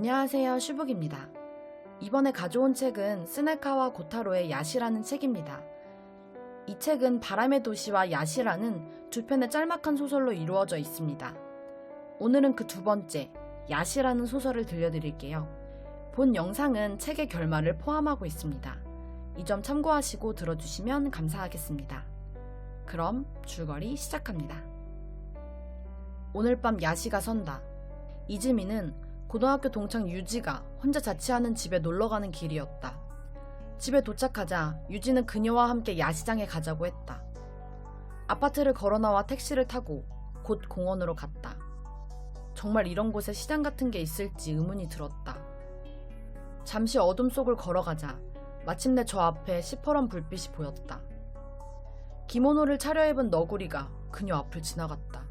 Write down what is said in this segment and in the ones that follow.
안녕하세요, 슈북입니다. 이번에 가져온 책은 스네카와 고타로의 야시라는 책입니다. 이 책은 바람의 도시와 야시라는 두 편의 짤막한 소설로 이루어져 있습니다. 오늘은 그 두 번째, 야시라는 소설을 들려드릴게요. 본 영상은 책의 결말을 포함하고 있습니다. 이 점 참고하시고 들어주시면 감사하겠습니다. 그럼 줄거리 시작합니다. 오늘 밤 야시가 선다. 이즈미는 고등학교 동창 유지가 혼자 자취하는 집에 놀러가는 길이었다. 집에 도착하자 유지는 그녀와 함께 야시장에 가자고 했다. 아파트를 걸어나와 택시를 타고 곧 공원으로 갔다. 정말 이런 곳에 시장 같은 게 있을지 의문이 들었다. 잠시 어둠 속을 걸어가자 마침내 저 앞에 시퍼런 불빛이 보였다. 기모노를 차려입은 너구리가 그녀 앞을 지나갔다.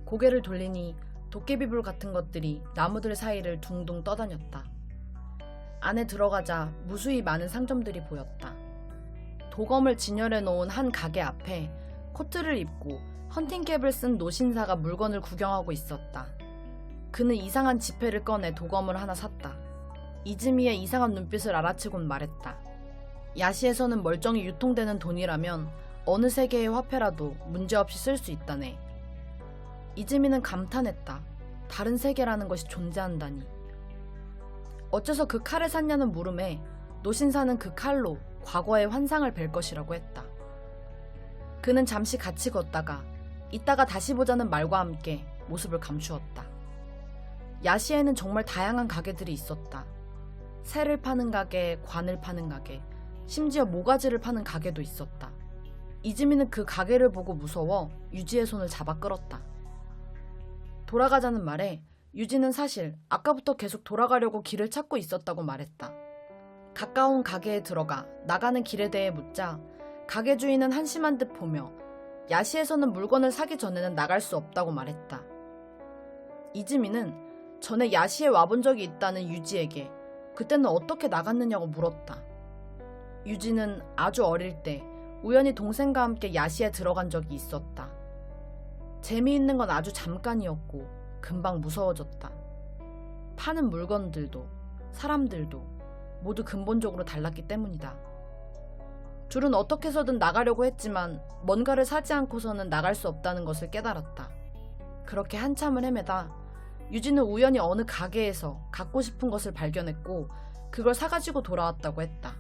고개를 돌리니 도깨비불 같은 것들이 나무들 사이를 둥둥 떠다녔다. 안에 들어가자 무수히 많은 상점들이 보였다. 도검을 진열해 놓은 한 가게 앞에 코트를 입고 헌팅캡을 쓴 노신사가 물건을 구경하고 있었다. 그는 이상한 지폐를 꺼내 도검을 하나 샀다. 이즈미의 이상한 눈빛을 알아채곤 말했다. 야시에서는 멀쩡히 유통되는 돈이라면 어느 세계의 화폐라도 문제없이 쓸 수 있다네. 이즈미는 감탄했다. 다른 세계라는 것이 존재한다니. 어째서 그 칼을 샀냐는 물음에 노신사는 그 칼로 과거의 환상을 뵐 것이라고 했다. 그는 잠시 같이 걷다가 이따가 다시 보자는 말과 함께 모습을 감추었다. 야시에는 정말 다양한 가게들이 있었다. 새를 파는 가게, 관을 파는 가게, 심지어 모가지를 파는 가게도 있었다. 이즈미는 그 가게를 보고 무서워 유지의 손을 잡아 끌었다. 돌아가자는 말에 유지는 사실 아까부터 계속 돌아가려고 길을 찾고 있었다고 말했다. 가까운 가게에 들어가 나가는 길에 대해 묻자 가게 주인은 한심한 듯 보며 야시에서는 물건을 사기 전에는 나갈 수 없다고 말했다. 이즈미는 전에 야시에 와본 적이 있다는 유지에게 그때는 어떻게 나갔느냐고 물었다. 유지는 아주 어릴 때 우연히 동생과 함께 야시에 들어간 적이 있었다. 재미있는 건 아주 잠깐이었고 금방 무서워졌다. 파는 물건들도 사람들도 모두 근본적으로 달랐기 때문이다. 둘은 어떻게 해서든 나가려고 했지만 뭔가를 사지 않고서는 나갈 수 없다는 것을 깨달았다. 그렇게 한참을 헤매다 유지는 우연히 어느 가게에서 갖고 싶은 것을 발견했고 그걸 사가지고 돌아왔다고 했다.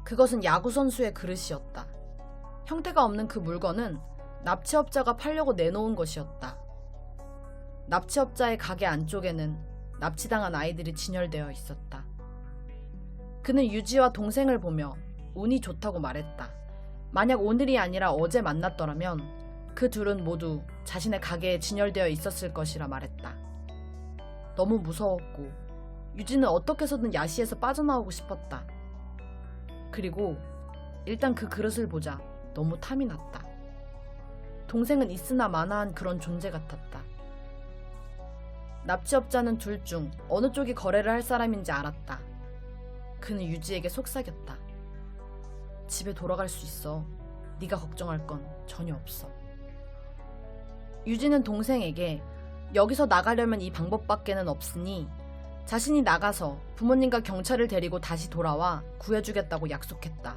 그것은 야구 선수의 그릇이었다. 형태가 없는 그 물건은 납치업자가 팔려고 내놓은 것이었다. 납치업자의 가게 안쪽에는 납치당한 아이들이 진열되어 있었다. 그는 유지와 동생을 보며 운이 좋다고 말했다. 만약 오늘이 아니라 어제 만났더라면 그 둘은 모두 자신의 가게에 진열되어 있었을 것이라 말했다. 너무 무서웠고 유지는 어떻게 해서든 야시에서 빠져나오고 싶었다. 그리고 일단 그 그릇을 보자 너무 탐이 났다. 동생은 있으나 마나한 그런 존재 같았다. 납치업자는 둘 중 어느 쪽이 거래를 할 사람인지 알았다. 그는 유지에게 속삭였다. 집에 돌아갈 수 있어. 네가 걱정할 건 전혀 없어. 유지는 동생에게 여기서 나가려면 이 방법밖에는 없으니 자신이 나가서 부모님과 경찰을 데리고 다시 돌아와 구해주겠다고 약속했다.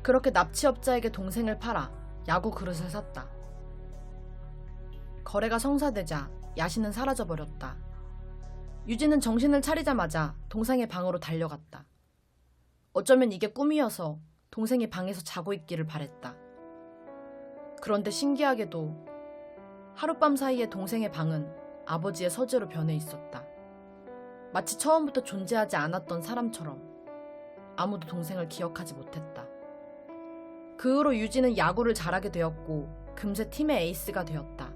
그렇게 납치업자에게 동생을 팔아 야구 그릇을 샀다. 거래가 성사되자 야시는 사라져버렸다. 유지는 정신을 차리자마자 동생의 방으로 달려갔다. 어쩌면 이게 꿈이어서 동생이 방에서 자고 있기를 바랬다. 그런데 신기하게도 하룻밤 사이에 동생의 방은 아버지의 서재로 변해 있었다. 마치 처음부터 존재하지 않았던 사람처럼 아무도 동생을 기억하지 못했다. 그 후로 유지는 야구를 잘하게 되었고 금세 팀의 에이스가 되었다.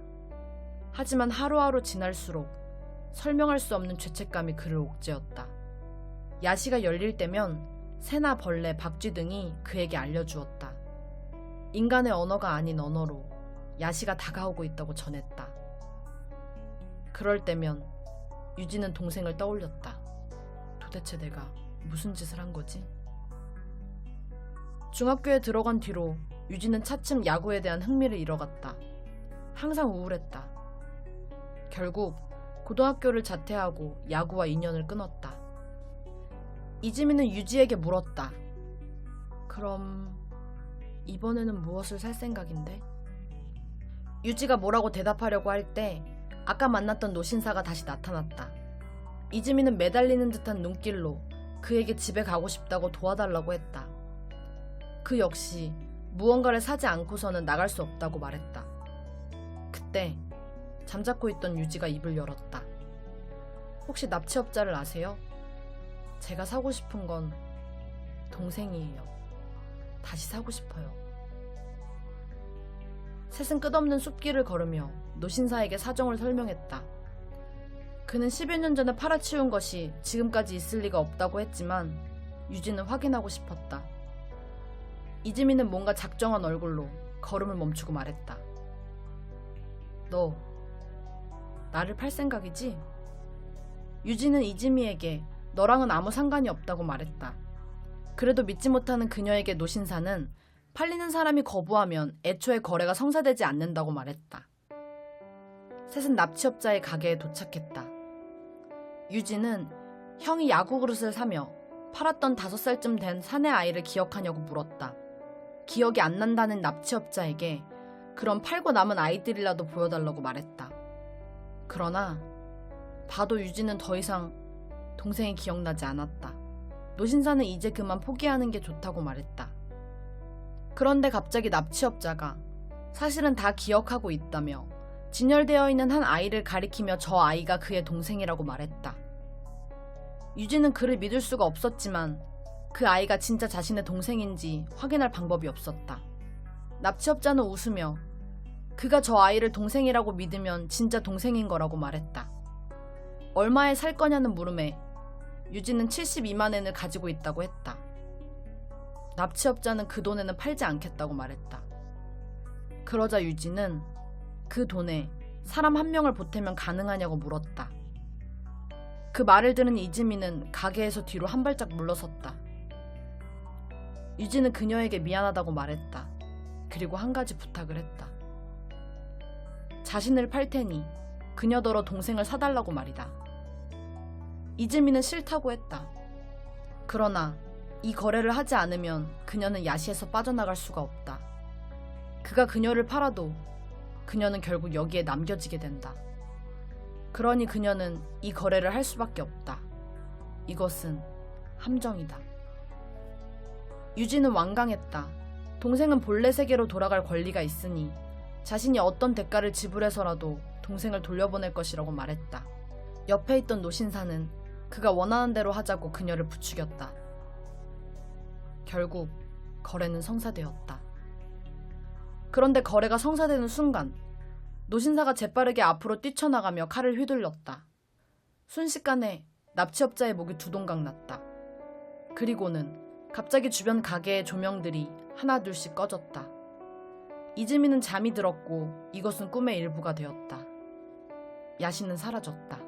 하지만 하루하루 지날수록 설명할 수 없는 죄책감이 그를 옥죄었다. 야시가 열릴 때면 새나 벌레, 박쥐 등이 그에게 알려주었다. 인간의 언어가 아닌 언어로 야시가 다가오고 있다고 전했다. 그럴 때면 유지는 동생을 떠올렸다. 도대체 내가 무슨 짓을 한 거지? 중학교에 들어간 뒤로 유지는 차츰 야구에 대한 흥미를 잃어갔다. 항상 우울했다. 결국 고등학교를 자퇴하고 야구와 인연을 끊었다. 이지민은 유지에게 물었다. 그럼 이번에는 무엇을 살 생각인데? 유지가 뭐라고 대답하려고 할 때 아까 만났던 노신사가 다시 나타났다. 이지민은 매달리는 듯한 눈길로 그에게 집에 가고 싶다고 도와달라고 했다. 그 역시 무언가를 사지 않고서는 나갈 수 없다고 말했다. 그때 잠자코 있던 유지가 입을 열었다. 혹시 납치업자를 아세요? 제가 사고 싶은 건 동생이에요. 다시 사고 싶어요. 셋은 끝없는 숲길을 걸으며 노신사에게 사정을 설명했다. 그는 10여 년 전에 팔아치운 것이 지금까지 있을 리가 없다고 했지만 유지는 확인하고 싶었다. 이지민은 뭔가 작정한 얼굴로 걸음을 멈추고 말했다. 너 나를 팔 생각이지? 유지는 이지미에게 너랑은 아무 상관이 없다고 말했다. 그래도 믿지 못하는 그녀에게 노신사는 팔리는 사람이 거부하면 애초에 거래가 성사되지 않는다고 말했다. 셋은 납치업자의 가게에 도착했다. 유지는 형이 야구 그릇을 사며 팔았던 5살쯤 된 사내 아이를 기억하냐고 물었다. 기억이 안 난다는 납치업자에게 그럼 팔고 남은 아이들이라도 보여달라고 말했다. 그러나 봐도 유지는 더 이상 동생이 기억나지 않았다. 노신사는 이제 그만 포기하는 게 좋다고 말했다. 그런데 갑자기 납치업자가 사실은 다 기억하고 있다며 진열되어 있는 한 아이를 가리키며 저 아이가 그의 동생이라고 말했다. 유지는 그를 믿을 수가 없었지만 그 아이가 진짜 자신의 동생인지 확인할 방법이 없었다. 납치업자는 웃으며 그가 저 아이를 동생이라고 믿으면 진짜 동생인 거라고 말했다. 얼마에 살 거냐는 물음에 유지는 72만 엔을 가지고 있다고 했다. 납치업자는 그 돈에는 팔지 않겠다고 말했다. 그러자 유지는 그 돈에 사람 한 명을 보태면 가능하냐고 물었다. 그 말을 들은 이지민은 가게에서 뒤로 한 발짝 물러섰다. 유지는 그녀에게 미안하다고 말했다. 그리고 한 가지 부탁을 했다. 자신을 팔 테니 그녀더러 동생을 사달라고 말이다. 이지민은 싫다고 했다. 그러나 이 거래를 하지 않으면 그녀는 야시에서 빠져나갈 수가 없다. 그가 그녀를 팔아도 그녀는 결국 여기에 남겨지게 된다. 그러니 그녀는 이 거래를 할 수밖에 없다. 이것은 함정이다. 유지는 완강했다. 동생은 본래 세계로 돌아갈 권리가 있으니 자신이 어떤 대가를 지불해서라도 동생을 돌려보낼 것이라고 말했다. 옆에 있던 노신사는 그가 원하는 대로 하자고 그녀를 부추겼다. 결국 거래는 성사되었다. 그런데 거래가 성사되는 순간 노신사가 재빠르게 앞으로 뛰쳐나가며 칼을 휘둘렀다. 순식간에 납치업자의 목이 두동강 났다. 그리고는 갑자기 주변 가게의 조명들이 하나둘씩 꺼졌다. 이지민은 잠이 들었고 이것은 꿈의 일부가 되었다. 야시는 사라졌다.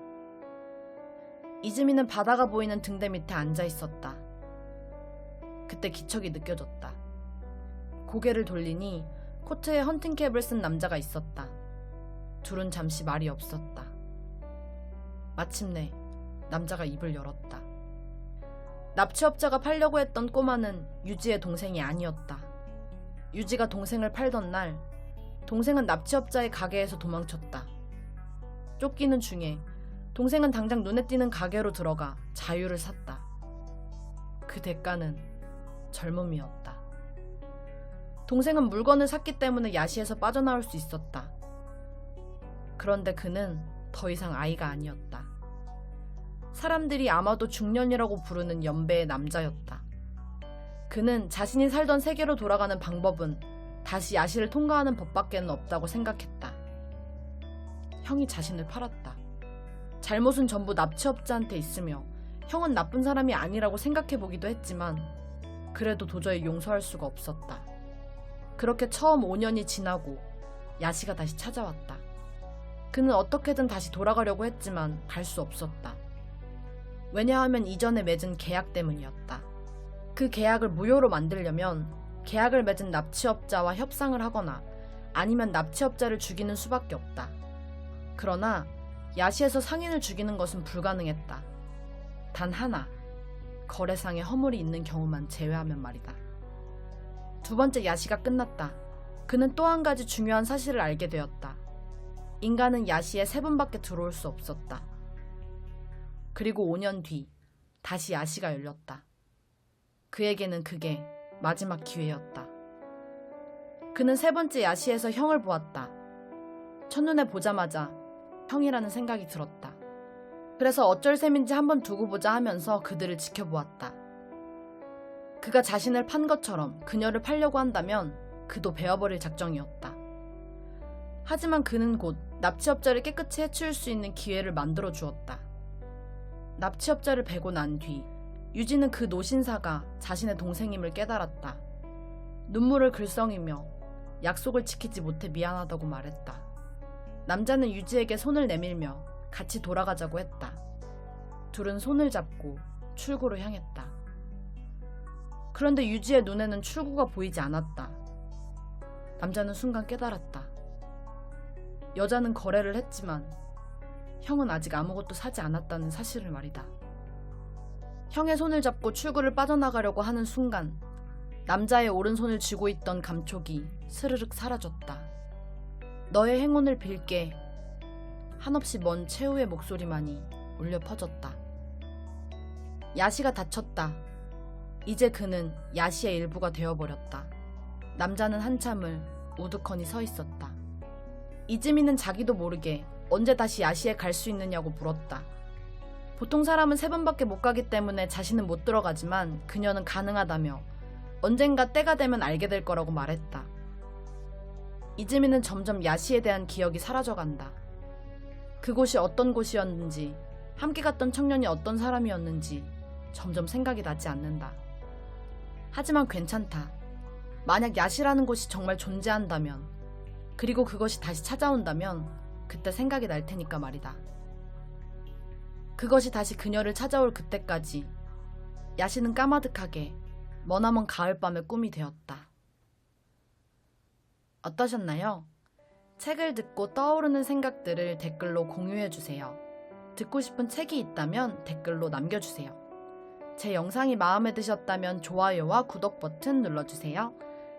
이지민은 바다가 보이는 등대 밑에 앉아 있었다. 그때 기척이 느껴졌다. 고개를 돌리니 코트에 헌팅캡을 쓴 남자가 있었다. 둘은 잠시 말이 없었다. 마침내 남자가 입을 열었다. 납치업자가 팔려고 했던 꼬마는 유지의 동생이 아니었다. 유지가 동생을 팔던 날 동생은 납치업자의 가게에서 도망쳤다. 쫓기는 중에 동생은 당장 눈에 띄는 가게로 들어가 자유를 샀다. 그 대가는 젊음이었다. 동생은 물건을 샀기 때문에 야시에서 빠져나올 수 있었다. 그런데 그는 더 이상 아이가 아니었다. 사람들이 아마도 중년이라고 부르는 연배의 남자였다. 그는 자신이 살던 세계로 돌아가는 방법은 다시 야시를 통과하는 법밖에는 없다고 생각했다. 형이 자신을 팔았다. 잘못은 전부 납치업자한테 있으며 형은 나쁜 사람이 아니라고 생각해보기도 했지만 그래도 도저히 용서할 수가 없었다. 그렇게 처음 5년이 지나고 야시가 다시 찾아왔다. 그는 어떻게든 다시 돌아가려고 했지만 갈 수 없었다. 왜냐하면 이전에 맺은 계약 때문이었다. 그 계약을 무효로 만들려면 계약을 맺은 납치업자와 협상을 하거나 아니면 납치업자를 죽이는 수밖에 없다. 그러나 야시에서 상인을 죽이는 것은 불가능했다. 단 하나, 거래상에 허물이 있는 경우만 제외하면 말이다. 두 번째 야시가 끝났다. 그는 또 한 가지 중요한 사실을 알게 되었다. 인간은 야시에 3번밖에 들어올 수 없었다. 그리고 5년 뒤 다시 야시가 열렸다. 그에게는 그게 마지막 기회였다. 그는 3번째 야시에서 형을 보았다. 첫눈에 보자마자 형이라는 생각이 들었다. 그래서 어쩔 셈인지 한번 두고 보자 하면서 그들을 지켜보았다. 그가 자신을 판 것처럼 그녀를 팔려고 한다면 그도 베어버릴 작정이었다. 하지만 그는 곧 납치업자를 깨끗이 해치울 수 있는 기회를 만들어 주었다. 납치업자를 베고 난 뒤 유지는 그 노신사가 자신의 동생임을 깨달았다. 눈물을 글썽이며 약속을 지키지 못해 미안하다고 말했다. 남자는 유지에게 손을 내밀며 같이 돌아가자고 했다. 둘은 손을 잡고 출구로 향했다. 그런데 유지의 눈에는 출구가 보이지 않았다. 남자는 순간 깨달았다. 여자는 거래를 했지만 형은 아직 아무것도 사지 않았다는 사실을 말이다. 형의 손을 잡고 출구를 빠져나가려고 하는 순간 남자의 오른손을 쥐고 있던 감촉이 스르륵 사라졌다. 너의 행운을 빌게. 한없이 먼 최후의 목소리만이 울려 퍼졌다. 야시가 다쳤다. 이제 그는 야시의 일부가 되어버렸다. 남자는 한참을 우두커니 서 있었다. 이즈미는 자기도 모르게 언제 다시 야시에 갈 수 있느냐고 물었다. 보통 사람은 3번밖에 못 가기 때문에 자신은 못 들어가지만 그녀는 가능하다며 언젠가 때가 되면 알게 될 거라고 말했다. 이즈미는 점점 야시에 대한 기억이 사라져간다. 그곳이 어떤 곳이었는지, 함께 갔던 청년이 어떤 사람이었는지 점점 생각이 나지 않는다. 하지만 괜찮다. 만약 야시라는 곳이 정말 존재한다면, 그리고 그것이 다시 찾아온다면 그때 생각이 날 테니까 말이다. 그것이 다시 그녀를 찾아올 그때까지 야시는 까마득하게 머나먼 가을밤의 꿈이 되었다. 어떠셨나요? 책을 듣고 떠오르는 생각들을 댓글로 공유해주세요. 듣고 싶은 책이 있다면 댓글로 남겨주세요. 제 영상이 마음에 드셨다면 좋아요와 구독 버튼 눌러주세요.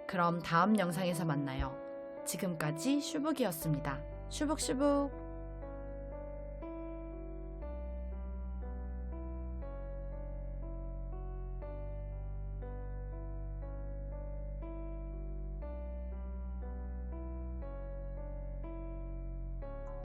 그럼 다음 영상에서 만나요. 지금까지 슈북이었습니다. 슈북슈북.